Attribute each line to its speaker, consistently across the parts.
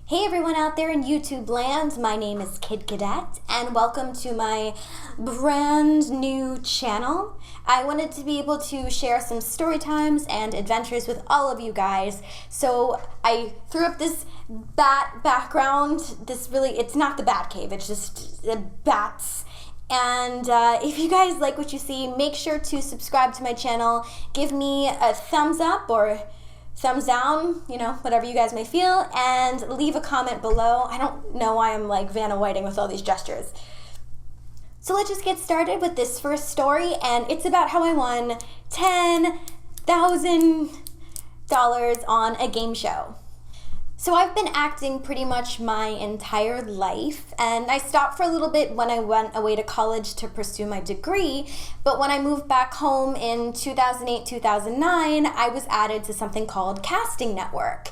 Speaker 1: Hey everyone out there in YouTube land, my name is Cadet and welcome to my brand new channel. I wanted to be able to share some story times and adventures with all of you guys. So I threw up this bat background. It's not the bat cave, it's just bats. And if you guys like what you see, make sure to subscribe to my channel, give me a thumbs up or thumbs down, whatever you guys may feel, and leave a comment below. I don't know why I'm like Vanna Whiting with all these gestures. So let's just get started with this first story, and it's about how I won $10,000 on a game show. So I've been acting pretty much my entire life, and I stopped for a little bit when I went away to college to pursue my degree, but when I moved back home in 2008-2009, I was added to something called Casting Network.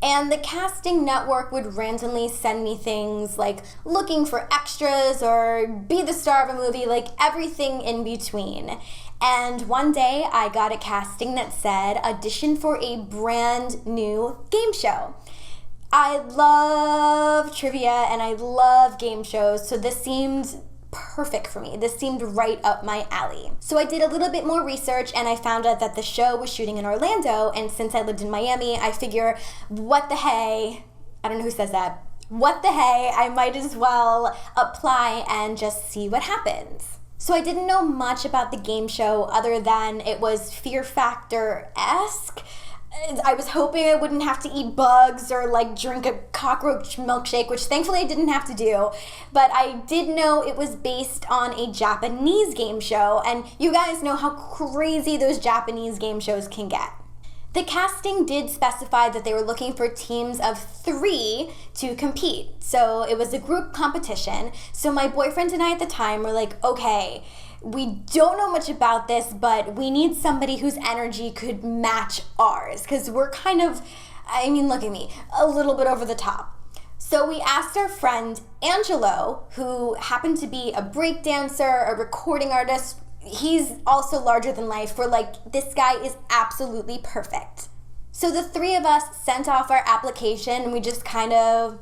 Speaker 1: And the Casting Network would randomly send me things like looking for extras or be the star of a movie, like everything in between. And one day I got a casting that said audition for a brand new game show. I love trivia and I love game shows, so this seemed perfect for me. This seemed right up my alley. So I did a little bit more research and I found out that the show was shooting in Orlando, and since I lived in Miami, I figure, what the hey, I don't know who says that, what the hey, I might as well apply and just see what happens. So I didn't know much about the game show other than it was Fear Factor-esque. I was hoping I wouldn't have to eat bugs or like drink a cockroach milkshake, which thankfully I didn't have to do. But I did know it was based on a Japanese game show, and you guys know how crazy those Japanese game shows can get. The casting did specify that they were looking for teams of 3 to compete. So it was a group competition. So my boyfriend and I at the time were like, okay, we don't know much about this, but we need somebody whose energy could match ours, because we're kind of, look at me, a little bit over the top. So we asked our friend Angelo, who happened to be a breakdancer, a recording artist. He's also larger than life. We're like, this guy is absolutely perfect. So the 3 of us sent off our application, and we just kind of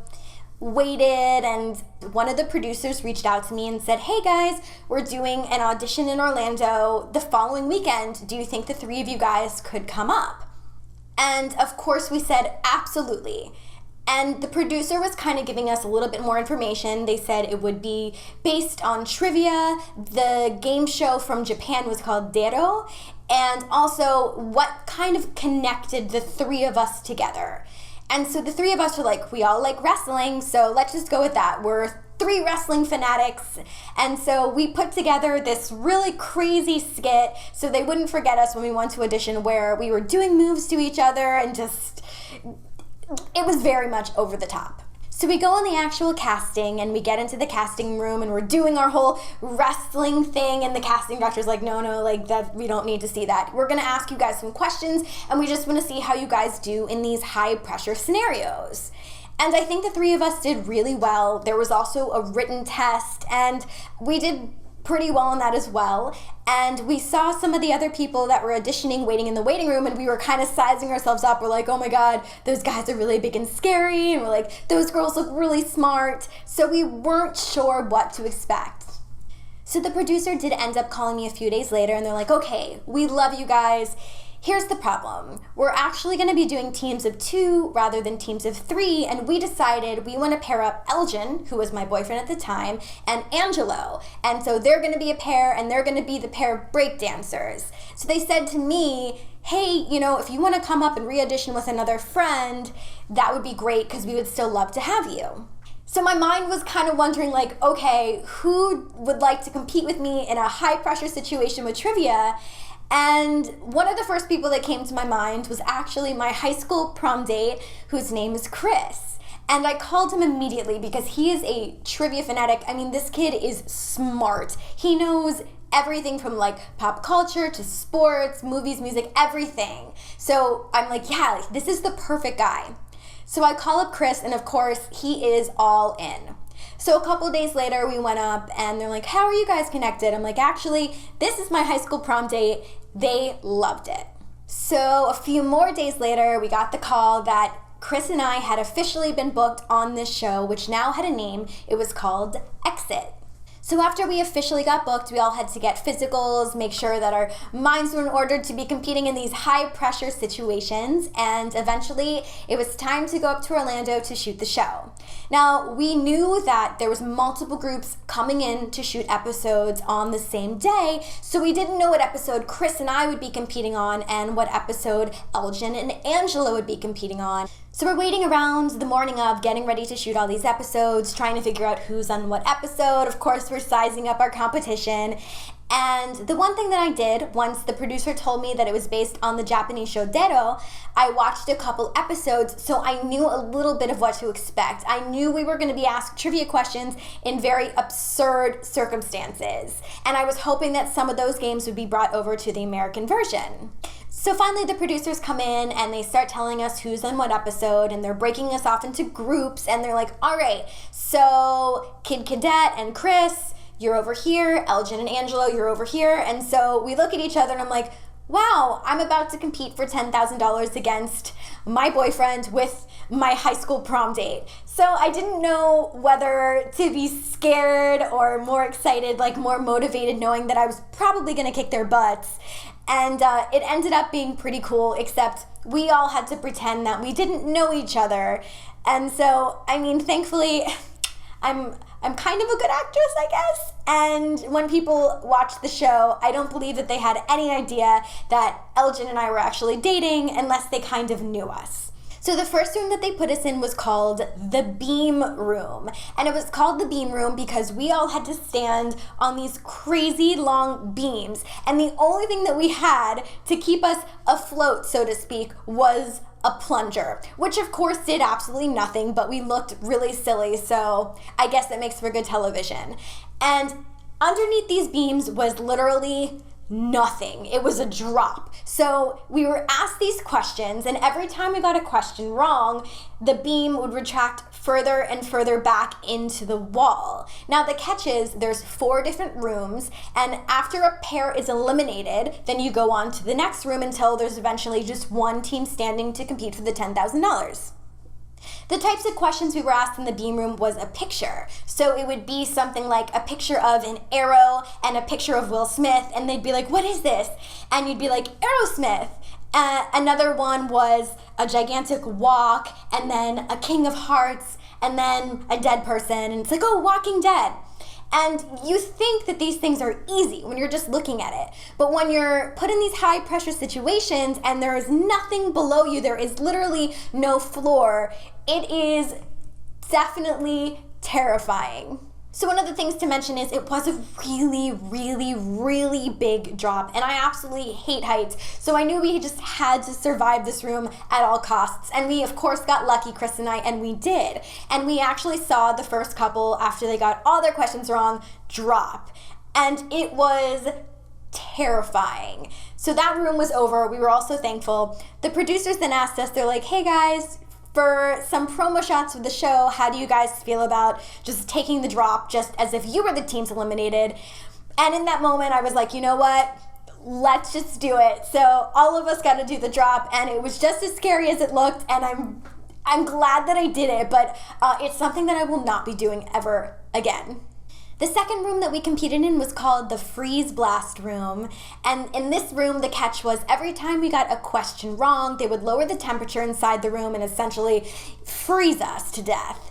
Speaker 1: waited, and one of the producers reached out to me and said, hey guys, we're doing an audition in Orlando the following weekend. Do you think the 3 of you guys could come up? And of course we said absolutely. And the producer was kind of giving us a little bit more information. They said it would be based on trivia. The game show from Japan was called Dero, and also what kind of connected the 3 of us together. And so the 3 of us were like, we all like wrestling, so let's just go with that. We're 3 wrestling fanatics. And so we put together this really crazy skit so they wouldn't forget us when we went to audition, where we were doing moves to each other and just, it was very much over the top. So we go on the actual casting and we get into the casting room and we're doing our whole wrestling thing, and the casting director's like, no, like that, we don't need to see that. We're gonna ask you guys some questions and we just wanna see how you guys do in these high pressure scenarios. And I think the 3 of us did really well. There was also a written test and we did pretty well on that as well. And we saw some of the other people that were auditioning waiting in the waiting room, and we were kind of sizing ourselves up. We're like, oh my god, those guys are really big and scary, and we're like, those girls look really smart. So we weren't sure what to expect. So the producer did end up calling me a few days later, and they're like, okay, we love you guys. Here's the problem. We're actually going to be doing teams of 2 rather than teams of 3, and we decided we want to pair up Elgin, who was my boyfriend at the time, and Angelo. And so they're going to be a pair, and they're going to be the pair of breakdancers. So they said to me, hey, if you want to come up and re-audition with another friend, that would be great because we would still love to have you. So my mind was kind of wondering, like, okay, who would like to compete with me in a high-pressure situation with trivia? And one of the first people that came to my mind was actually my high school prom date, whose name is Chris. And I called him immediately because he is a trivia fanatic. This kid is smart. He knows everything from like pop culture to sports, movies, music, everything. So I'm like, yeah, this is the perfect guy. So I call up Chris, and of course, he is all in. So a couple days later, we went up and they're like, how are you guys connected? I'm like, actually, this is my high school prom date. They loved it. So a few more days later, we got the call that Chris and I had officially been booked on this show, which now had a name. It was called Exit. So after we officially got booked, we all had to get physicals, make sure that our minds were in order to be competing in these high-pressure situations, and eventually it was time to go up to Orlando to shoot the show. Now, we knew that there was multiple groups coming in to shoot episodes on the same day, so we didn't know what episode Chris and I would be competing on and what episode Elgin and Angela would be competing on. So we're waiting around the morning of, getting ready to shoot all these episodes, trying to figure out who's on what episode. Of course, we're sizing up our competition. And the one thing that I did, once the producer told me that it was based on the Japanese show Dero, I watched a couple episodes, so I knew a little bit of what to expect. I knew we were going to be asked trivia questions in very absurd circumstances. And I was hoping that some of those games would be brought over to the American version. So finally the producers come in and they start telling us who's on what episode, and they're breaking us off into groups, and they're like, all right, so Cadet and Chris, you're over here, Elgin and Angelo, you're over here. And so we look at each other and I'm like, wow, I'm about to compete for $10,000 against my boyfriend with my high school prom date. So I didn't know whether to be scared or more excited, like more motivated, knowing that I was probably gonna kick their butts. And it ended up being pretty cool, except we all had to pretend that we didn't know each other. And so, I mean, thankfully, I'm kind of a good actress, I guess. And when people watched the show, I don't believe that they had any idea that Elgin and I were actually dating unless they kind of knew us. So the first room that they put us in was called the Beam Room. And it was called the Beam Room because we all had to stand on these crazy long beams. And the only thing that we had to keep us afloat, so to speak, was a plunger, which of course did absolutely nothing, but we looked really silly, so I guess that makes for good television. And underneath these beams was literally nothing. It was a drop. So we were asked these questions, and every time we got a question wrong, the beam would retract further and further back into the wall. Now the catch is there's 4 different rooms, and after a pair is eliminated, then you go on to the next room until there's eventually just one team standing to compete for the $10,000. The types of questions we were asked in the Beam Room was a picture. So it would be something like a picture of an arrow and a picture of Will Smith, and they'd be like, what is this? And you'd be like, Aerosmith. Another one was a gigantic walk, and then a King of Hearts, and then a dead person, and it's like, oh, Walking Dead. And you think that these things are easy when you're just looking at it. But when you're put in these high pressure situations and there is nothing below you, there is literally no floor, it is definitely terrifying. So one of the things to mention is it was a really, really, really big drop, and I absolutely hate heights. So I knew we just had to survive this room at all costs. And we, of course, got lucky, Chris and I, and we did. And we actually saw the first couple, after they got all their questions wrong, drop. And it was terrifying. So that room was over. We were all so thankful. The producers then asked us, they're like, hey guys, for some promo shots of the show, how do you guys feel about just taking the drop just as if you were the teams eliminated? And in that moment, I was like, you know what? Let's just do it. So all of us got to do the drop, and it was just as scary as it looked, and I'm glad that I did it, but it's something that I will not be doing ever again. The second room that we competed in was called the Freeze Blast Room, and in this room the catch was every time we got a question wrong, they would lower the temperature inside the room and essentially freeze us to death.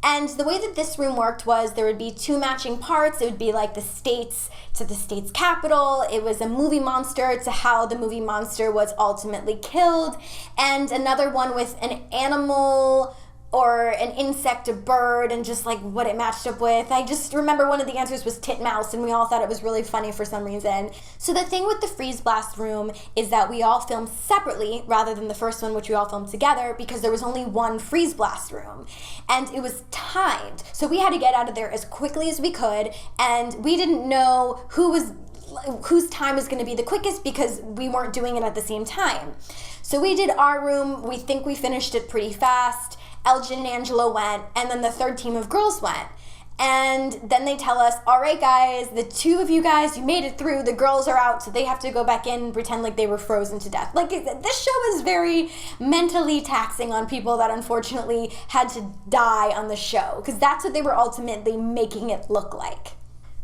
Speaker 1: And the way that this room worked was there would be 2 matching parts. It would be like the states to the state's capital. It was a movie monster to how the movie monster was ultimately killed, and another one with an animal or an insect, a bird, and just like what it matched up with. I just remember one of the answers was titmouse, and we all thought it was really funny for some reason. So the thing with the Freeze Blast Room is that we all filmed separately rather than the first one, which we all filmed together, because there was only one Freeze Blast Room. And it was timed. So we had to get out of there as quickly as we could, and we didn't know whose time was going to be the quickest because we weren't doing it at the same time. So we did our room. We think we finished it pretty fast. Elgin and Angelo went, and then the third team of girls went. And then they tell us, all right, guys, the two of you guys, you made it through. The girls are out, so they have to go back in and pretend like they were frozen to death. Like, this show is very mentally taxing on people that unfortunately had to die on the show, because that's what they were ultimately making it look like.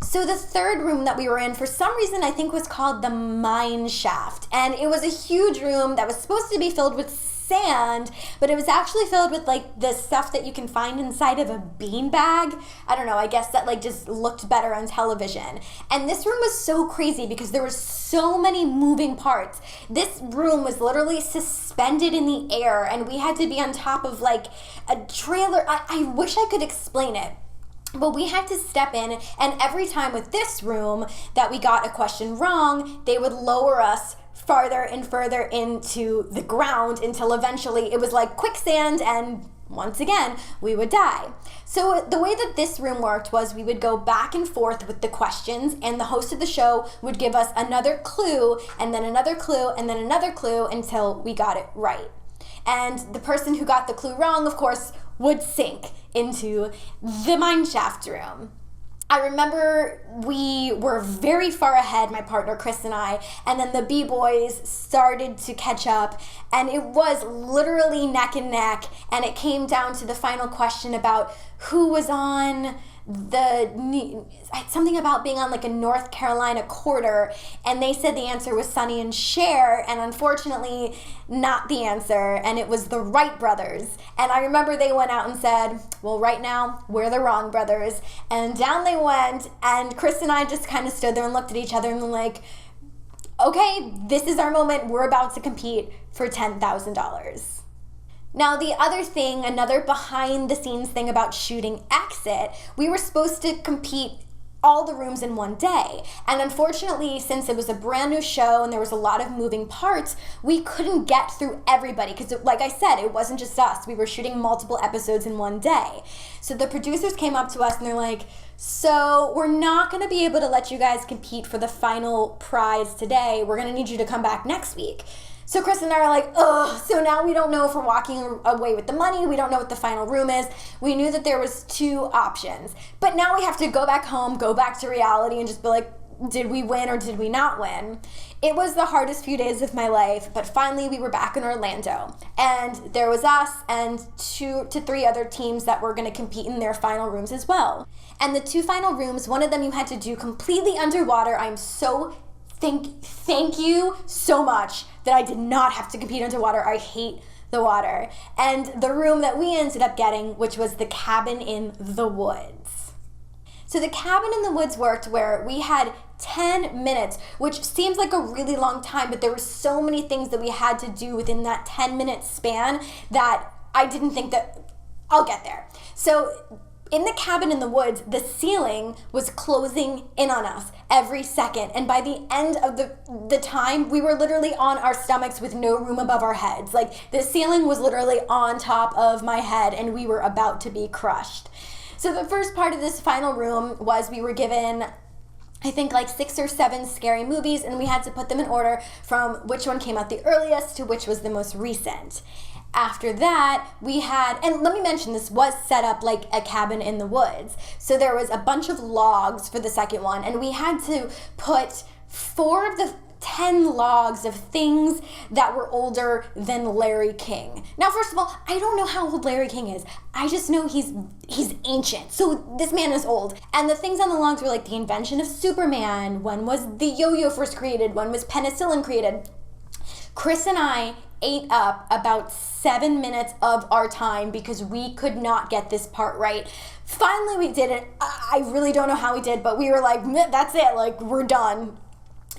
Speaker 1: So the third room that we were in, for some reason, I think was called the mine shaft. And it was a huge room that was supposed to be filled with sand, but it was actually filled with like the stuff that you can find inside of a bean bag. I don't know, I guess that like just looked better on television. And this room was so crazy because there were so many moving parts. This room was literally suspended in the air, and we had to be on top of like a trailer. I wish I could explain it. But we had to step in, and every time with this room that we got a question wrong, they would lower us farther and further into the ground until eventually it was like quicksand, and once again, we would die. So the way that this room worked was we would go back and forth with the questions, and the host of the show would give us another clue, and then another clue, and then another clue until we got it right. And the person who got the clue wrong, of course, would sink into the mine shaft room. I remember we were very far ahead, my partner Chris and I, and then the B-boys started to catch up, and it was literally neck and neck, and it came down to the final question about who was on something about being on like a North Carolina quarter, and they said the answer was Sonny and Cher, and unfortunately not the answer, and it was the Wright brothers. And I remember they went out and said, well, right now we're the wrong brothers, and down they went, and Chris and I just kind of stood there and looked at each other and were like, okay, this is our moment, we're about to compete for $10,000. Now, the other thing, another behind-the-scenes thing about shooting Exit, we were supposed to compete all the rooms in one day. And unfortunately, since it was a brand new show and there was a lot of moving parts, we couldn't get through everybody because, like I said, it wasn't just us. We were shooting multiple episodes in one day. So the producers came up to us and they're like, so we're not going to be able to let you guys compete for the final prize today. We're going to need you to come back next week. So Chris and I are like, ugh, so now we don't know if we're walking away with the money. We don't know what the final room is. We knew that there was two options. But now we have to go back home, go back to reality, and just be like, did we win or did we not win? It was the hardest few days of my life, but finally we were back in Orlando. And there was us and 2 to 3 other teams that were going to compete in their final rooms as well. And the 2 final rooms, one of them you had to do completely underwater. I'm so thank you so much that I did not have to compete underwater. I hate the water. And the room that we ended up getting, which was the cabin in the woods. So the cabin in the woods worked where we had 10 minutes, which seems like a really long time, but there were so many things that we had to do within that 10-minute span that I didn't think that I'll get there. So in the cabin in the woods, the ceiling was closing in on us every second. And by the end of the time, we were literally on our stomachs with no room above our heads. Like, the ceiling was literally on top of my head, and we were about to be crushed. So the first part of this final room was we were given, I think, like 6 or 7 scary movies, and we had to put them in order from which one came out the earliest to which was the most recent. After that, we had, and let me mention, this was set up like a cabin in the woods. So there was a bunch of logs for the second one, and we had to put 4 of the 10 logs of things that were older than Larry King. Now, first of all, I don't know how old Larry King is. I just know he's ancient. So this man is old. And the things on the logs were like the invention of Superman. When was the yo-yo first created? When was penicillin created? Chris and I ate up about 7 minutes of our time because we could not get this part right. Finally, we did it. I really don't know how we did, but we were like, that's it, like, we're done.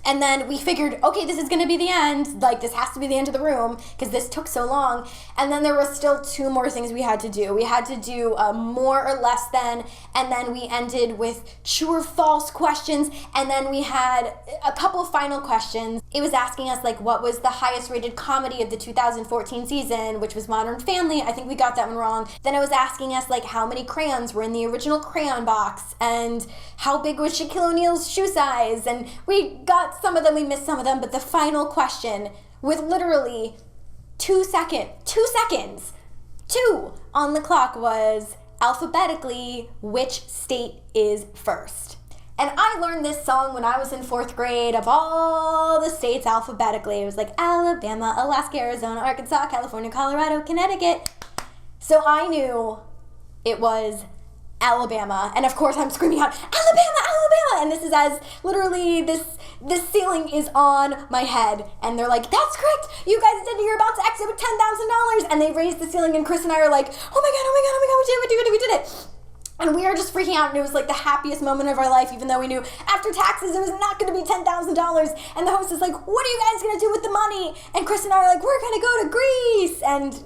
Speaker 1: And then we figured, okay, this is going to be the end. Like, this has to be the end of the room because this took so long. And then there was still 2 more things we had to do. We had to do more or less than, and then we ended with true or false questions. And then we had a couple of final questions. It was asking us, like, what was the highest rated comedy of the 2014 season, which was Modern Family. I think we got that one wrong. Then it was asking us, like, how many crayons were in the original crayon box, and how big was Shaquille O'Neal's shoe size. And we got some of them, we missed some of them, but the final question with literally 2 seconds on the clock was, alphabetically which state is first. And I learned this song when I was in 4th grade of all the states alphabetically. It was like Alabama, Alaska, Arizona, Arkansas, California, Colorado, Connecticut. So I knew it was Alabama. And of course I'm screaming out, Alabama, Alabama! And this is as literally this ceiling is on my head. And they're like, that's correct! You guys did it, you're about to exit with $10,000! And they raised the ceiling and Chris and I are like, oh my god, we did it! And we are just freaking out, and it was like the happiest moment of our life, even though we knew after taxes it was not going to be $10,000. And the host is like, what are you guys going to do with the money? And Chris and I are like, we're going to go to Greece. And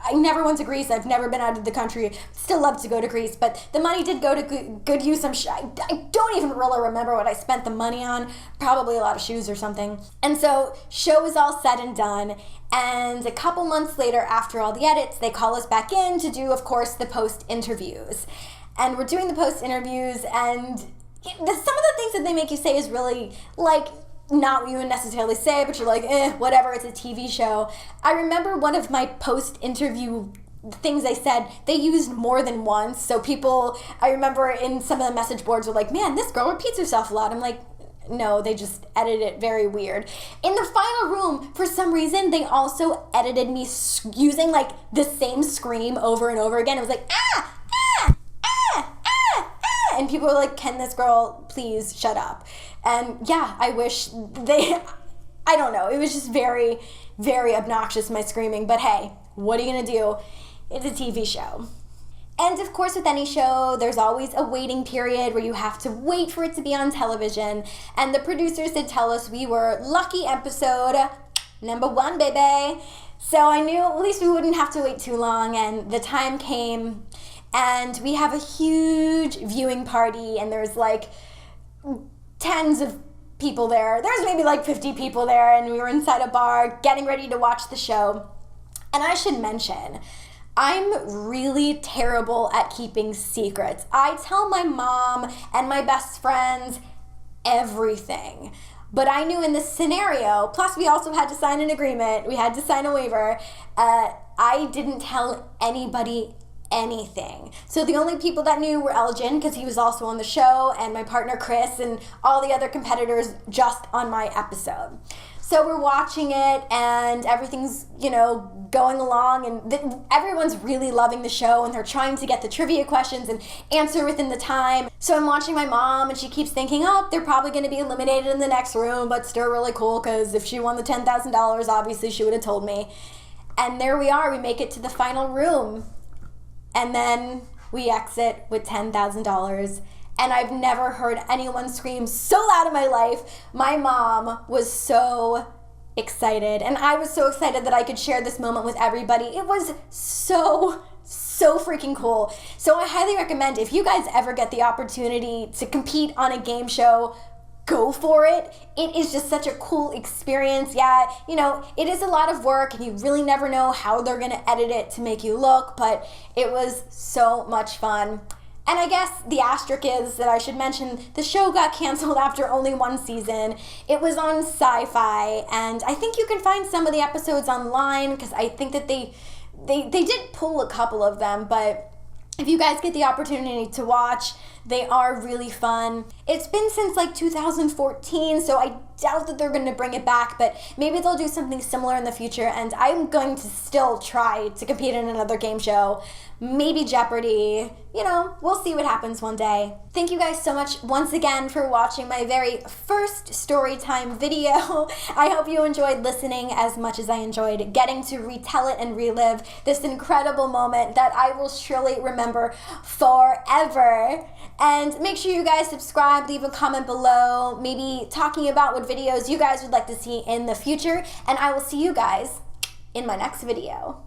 Speaker 1: I never went to Greece. I've never been out of the country. Still love to go to Greece. But the money did go to good use. I don't even really remember what I spent the money on. Probably a lot of shoes or something. And so show is all said and done. And a couple months later, after all the edits, they call us back in to do, of course, the post interviews. And we're doing the post interviews, and some of the things that they make you say is really, like, not what you would necessarily say, but you're like, whatever, it's a TV show. I remember one of my post interview things they said, they used more than once. So people, I remember in some of the message boards were like, man, this girl repeats herself a lot. I'm like, no, they just edited it very weird. In the final room, for some reason, they also edited me using, like, the same scream over and over again. It was like, ah! And people were like, can this girl please shut up? And yeah, I wish I don't know. It was just very, very obnoxious, my screaming. But hey, what are you going to do? It's a TV show. And of course, with any show, there's always a waiting period where you have to wait for it to be on television. And the producers did tell us we were lucky episode number 1, baby. So I knew at least we wouldn't have to wait too long. And the time came. And we have a huge viewing party, and there's like tens of people there. There's maybe like 50 people there, and we were inside a bar getting ready to watch the show. And I should mention, I'm really terrible at keeping secrets. I tell my mom and my best friends everything. But I knew in this scenario, plus we also had to sign an agreement, we had to sign a waiver, I didn't tell anybody anything. So the only people that knew were Elgin, because he was also on the show, and my partner Chris, and all the other competitors just on my episode. So we're watching it, and everything's, going along, and everyone's really loving the show, and they're trying to get the trivia questions and answer within the time. So I'm watching my mom, and she keeps thinking, oh, they're probably going to be eliminated in the next room, but still really cool, because if she won the $10,000, obviously she would have told me. And there we are. We make it to the final room. And then we exit with $10,000. And I've never heard anyone scream so loud in my life. My mom was so excited. And I was so excited that I could share this moment with everybody. It was so freaking cool. So I highly recommend, if you guys ever get the opportunity to compete on a game show, go for it. It is just such a cool experience. Yeah, it is a lot of work, and you really never know how they're going to edit it to make you look, but it was so much fun. And I guess the asterisk is that I should mention the show got canceled after only 1 season. It was on Syfy, and I think you can find some of the episodes online, because I think that they did pull a couple of them, but if you guys get the opportunity to watch, they are really fun. It's been since like 2014, so I doubt that they're going to bring it back, but maybe they'll do something similar in the future, and I'm going to still try to compete in another game show. Maybe Jeopardy. We'll see what happens one day. Thank you guys so much once again for watching my very first storytime video. I hope you enjoyed listening as much as I enjoyed getting to retell it and relive this incredible moment that I will surely remember forever. And make sure you guys subscribe, leave a comment below, maybe talking about what videos you guys would like to see in the future, and I will see you guys in my next video.